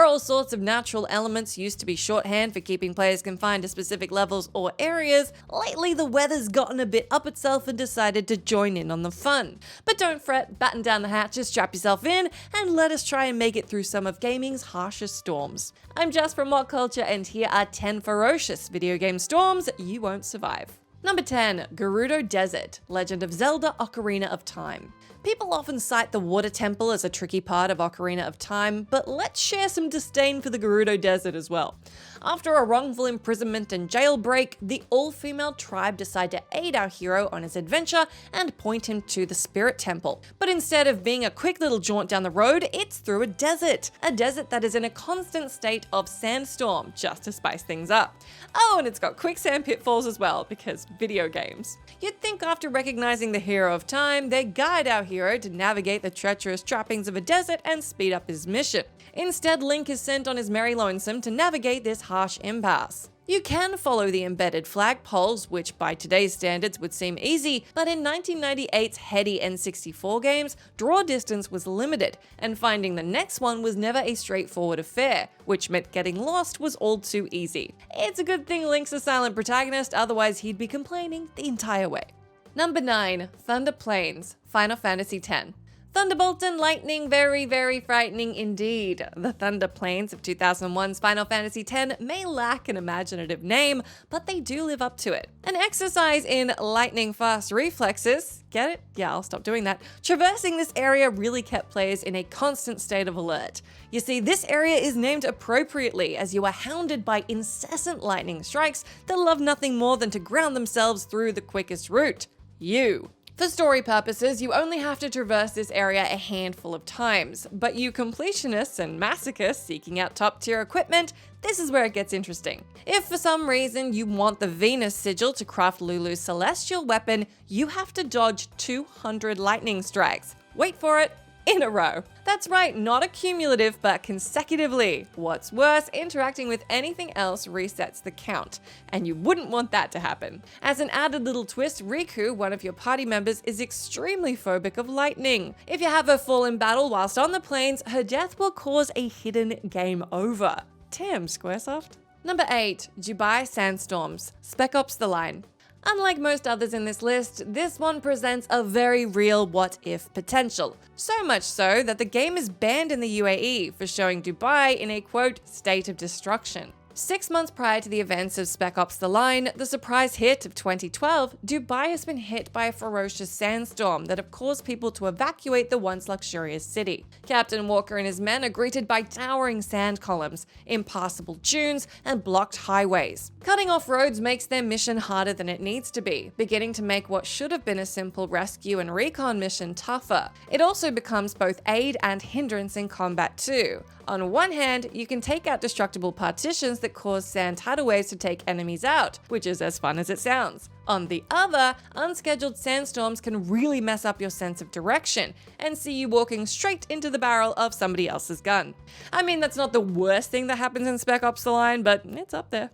all sorts of natural elements used to be shorthand for keeping players confined to specific levels or areas. Lately, the weather's gotten a bit up itself and decided to join in on the fun. But don't fret, batten down the hatches, strap yourself in, and let us try and make it through some of gaming's harshest storms. I'm Jess from WhatCulture, and here are 10 ferocious video game storms you won't survive. Number 10. Gerudo Desert, Legend of Zelda Ocarina of Time. People often cite the water temple as a tricky part of Ocarina of Time, but let's share some disdain for the Gerudo Desert as well. After a wrongful imprisonment and jailbreak, the all-female tribe decide to aid our hero on his adventure and point him to the Spirit Temple. But instead of being a quick little jaunt down the road, it's through a desert that is in a constant state of sandstorm, just to spice things up. Oh, and it's got quicksand pitfalls as well, because video games. You'd think after recognizing the hero of time, they'd guide our hero to navigate the treacherous trappings of a desert and speed up his mission. Instead, Link is sent on his merry lonesome to navigate this harsh impasse. You can follow the embedded flagpoles, which by today's standards would seem easy, but in 1998's heady N64 games, draw distance was limited, and finding the next one was never a straightforward affair, which meant getting lost was all too easy. It's a good thing Link's a silent protagonist, otherwise he'd be complaining the entire way. Number 9. Thunder Plains, Final Fantasy X. Thunderbolt and lightning, very, very frightening indeed. The Thunder Plains of 2001's Final Fantasy X may lack an imaginative name, but they do live up to it. An exercise in lightning-fast reflexes, get it? Yeah, I'll stop doing that. Traversing this area really kept players in a constant state of alert. You see, this area is named appropriately as you are hounded by incessant lightning strikes that love nothing more than to ground themselves through the quickest route. You. For story purposes, you only have to traverse this area a handful of times, but you completionists and masochists seeking out top-tier equipment, this is where it gets interesting. If for some reason you want the Venus sigil to craft Lulu's celestial weapon, you have to dodge 200 lightning strikes. Wait for it. In a row. That's right, not accumulative, but consecutively. What's worse, interacting with anything else resets the count, and you wouldn't want that to happen. As an added little twist, Riku, one of your party members, is extremely phobic of lightning. If you have her fall in battle whilst on the plains, her death will cause a hidden game over. Damn, Squaresoft. Number 8. Dubai Sandstorms, Spec Ops: The Line. Unlike most others in this list, this one presents a very real what-if potential. So much so that the game is banned in the UAE for showing Dubai in a, quote, state of destruction. 6 months prior to the events of Spec Ops: The Line, the surprise hit of 2012, Dubai has been hit by a ferocious sandstorm that have caused people to evacuate the once luxurious city. Captain Walker and his men are greeted by towering sand columns, impassable dunes, and blocked highways. Cutting off roads makes their mission harder than it needs to be, beginning to make what should have been a simple rescue and recon mission tougher. It also becomes both aid and hindrance in combat too. On one hand, you can take out destructible partitions that cause sand tidal waves to take enemies out, which is as fun as it sounds. On the other, unscheduled sandstorms can really mess up your sense of direction and see you walking straight into the barrel of somebody else's gun. I mean, that's not the worst thing that happens in Spec Ops: The Line, but it's up there.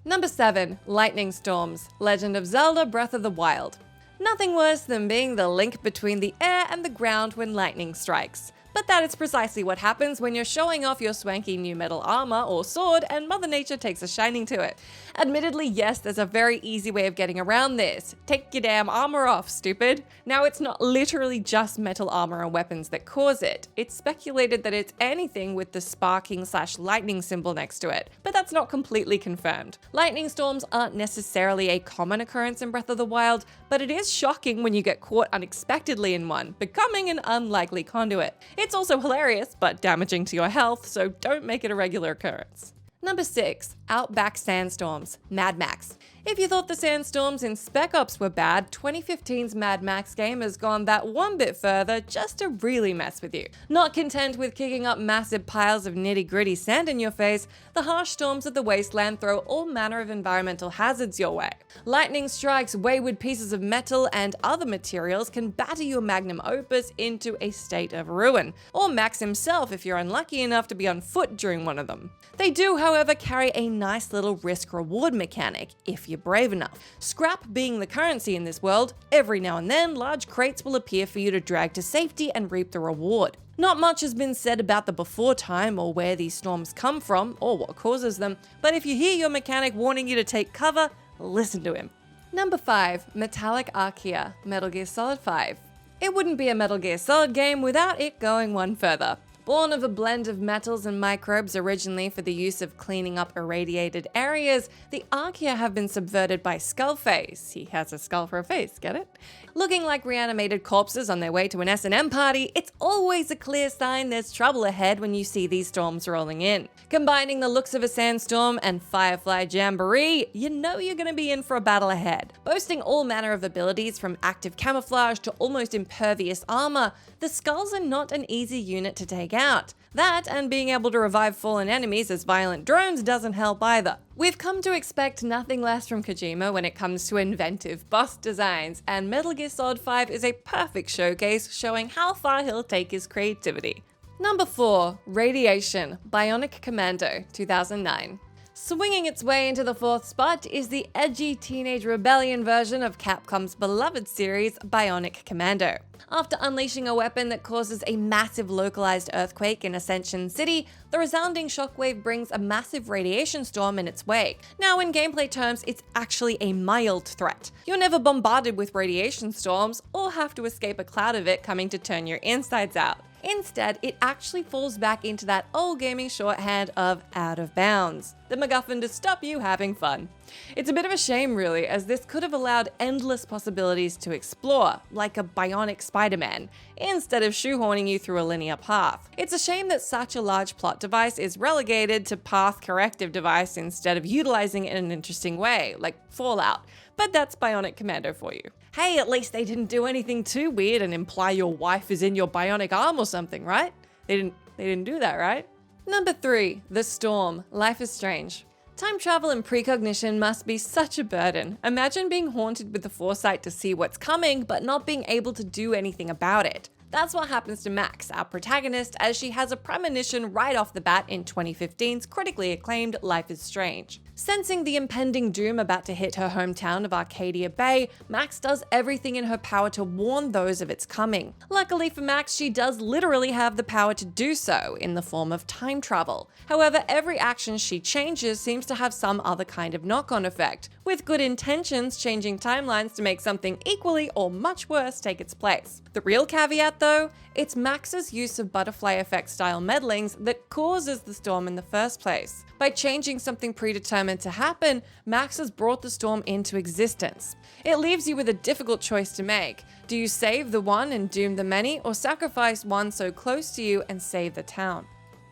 Number 7. Lightning Storms, Legend of Zelda Breath of the Wild. Nothing worse than being the link between the air and the ground when lightning strikes. But that is precisely what happens when you're showing off your swanky new metal armor or sword and Mother Nature takes a shining to it. Admittedly, yes, there's a very easy way of getting around this. Take your damn armor off, stupid. Now, it's not literally just metal armor and weapons that cause it. It's speculated that it's anything with the sparking/lightning symbol next to it, but that's not completely confirmed. Lightning storms aren't necessarily a common occurrence in Breath of the Wild, but it is shocking when you get caught unexpectedly in one, becoming an unlikely conduit. It's also hilarious, but damaging to your health, so don't make it a regular occurrence. Number 6. Outback Sandstorms, Mad Max. If you thought the sandstorms in Spec Ops were bad, 2015's Mad Max game has gone that one bit further just to really mess with you. Not content with kicking up massive piles of nitty-gritty sand in your face, the harsh storms of the wasteland throw all manner of environmental hazards your way. Lightning strikes, wayward pieces of metal, and other materials can batter your magnum opus into a state of ruin, or Max himself if you're unlucky enough to be on foot during one of them. They do, however, carry a nice little risk-reward mechanic, if you're brave enough. Scrap being the currency in this world, every now and then large crates will appear for you to drag to safety and reap the reward. Not much has been said about the before time or where these storms come from or what causes them, but if you hear your mechanic warning you to take cover, listen to him. Number 5. Metallic ARCHAEA, Metal Gear Solid 5. It wouldn't be a Metal Gear Solid game without it going one further. Born of a blend of metals and microbes originally for the use of cleaning up irradiated areas, the ARCHAEA have been subverted by Skullface. He has a skull for a face, get it? Looking like reanimated corpses on their way to an S&M party, it's always a clear sign there's trouble ahead when you see these storms rolling in. Combining the looks of a sandstorm and Firefly Jamboree, you know you're going to be in for a battle ahead. Boasting all manner of abilities from active camouflage to almost impervious armor, the skulls are not an easy unit to take out. That, and being able to revive fallen enemies as violent drones doesn't help either. We've come to expect nothing less from Kojima when it comes to inventive boss designs, and Metal Gear Solid 5 is a perfect showcase showing how far he'll take his creativity. Number 4. Radiation, BIONIC Commando, 2009. Swinging its way into the 4th spot is the edgy Teenage Rebellion version of Capcom's beloved series, BIONIC Commando. After unleashing a weapon that causes a massive localized earthquake in Ascension City, the resounding shockwave brings a massive radiation storm in its wake. Now, in gameplay terms, it's actually a mild threat. You're never bombarded with radiation storms or have to escape a cloud of it coming to turn your insides out. Instead, it actually falls back into that old gaming shorthand of out of bounds, the MacGuffin to stop you having fun. It's a bit of a shame really, as this could have allowed endless possibilities to explore, like a bionic Spider-Man, instead of shoehorning you through a linear path. It's a shame that such a large plot device is relegated to path corrective device instead of utilizing it in an interesting way, like Fallout. But that's BIONIC Commando for you. Hey, at least they didn't do anything too weird and imply your wife is in your bionic arm or something, right? They didn't do that, right? Number 3. The Storm, Life is Strange. Time travel and precognition must be such a burden. Imagine being haunted with the foresight to see what's coming, but not being able to do anything about it. That's what happens to Max, our protagonist, as she has a premonition right off the bat in 2015's critically acclaimed Life is Strange. Sensing the impending doom about to hit her hometown of Arcadia Bay, Max does everything in her power to warn those of its coming. Luckily for Max, she does literally have the power to do so, in the form of time travel. However, every action she changes seems to have some other kind of knock-on effect, with good intentions changing timelines to make something equally or much worse take its place. The real caveat though, it's Max's use of butterfly effect style meddlings that causes the storm in the first place. By changing something predetermined to happen, Max has brought the storm into existence. It leaves you with a difficult choice to make. Do you save the one and doom the many, or sacrifice one so close to you and save the town?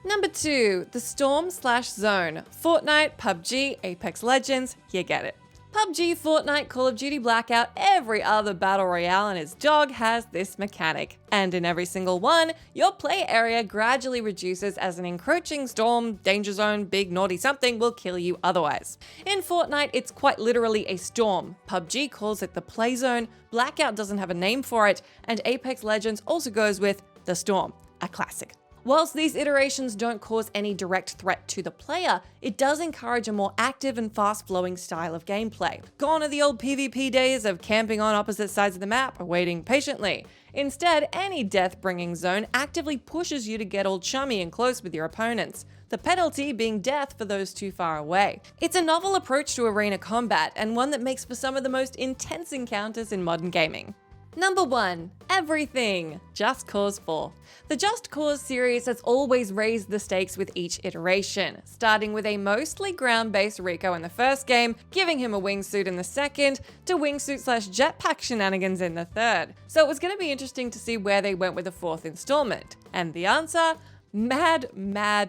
Number 2, the Storm/Zone, Fortnite, PUBG, Apex Legends, you get it. PUBG, Fortnite, Call of Duty Blackout, every other battle royale and its dog has this mechanic. And in every single one, your play area gradually reduces as an encroaching storm, danger zone, big naughty something will kill you otherwise. In Fortnite, it's quite literally a storm. PUBG calls it the play zone, Blackout doesn't have a name for it, and Apex Legends also goes with the Storm, a classic. Whilst these iterations don't cause any direct threat to the player, it does encourage a more active and fast-flowing style of gameplay. Gone are the old PvP days of camping on opposite sides of the map, waiting patiently. Instead, any death-bringing zone actively pushes you to get all chummy and close with your opponents, the penalty being death for those too far away. It's a novel approach to arena combat, and one that makes for some of the most intense encounters in modern gaming. Number 1. Everything! Just Cause 4. The Just Cause series has always raised the stakes with each iteration, starting with a mostly ground-based Rico in the first game, giving him a wingsuit in the second, to wingsuit/jetpack shenanigans in the third. So it was going to be interesting to see where they went with the 4th installment. And the answer? Mad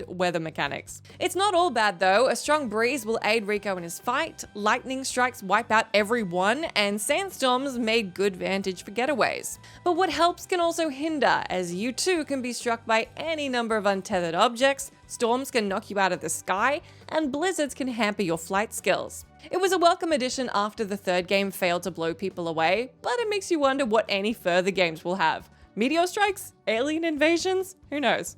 weather mechanics. It's not all bad though. A strong breeze will aid Rico in his fight, lightning strikes wipe out everyone, and sandstorms made good vantage for getaways. But what helps can also hinder, as you too can be struck by any number of untethered objects, storms can knock you out of the sky, and blizzards can hamper your flight skills. It was a welcome addition after the 3rd game failed to blow people away, but it makes you wonder what any further games will have. Meteor strikes? Alien invasions? Who knows?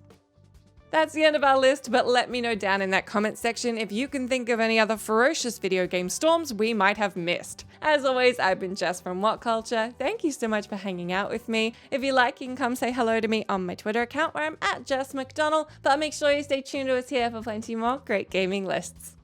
That's the end of our list, but let me know down in that comment section if you can think of any other ferocious video game storms we might have missed. As always, I've been Jess from WhatCulture. Thank you so much for hanging out with me. If you like, you can come say hello to me on my Twitter account where I'm at Jess McDonald, but make sure you stay tuned to us here for plenty more great gaming lists.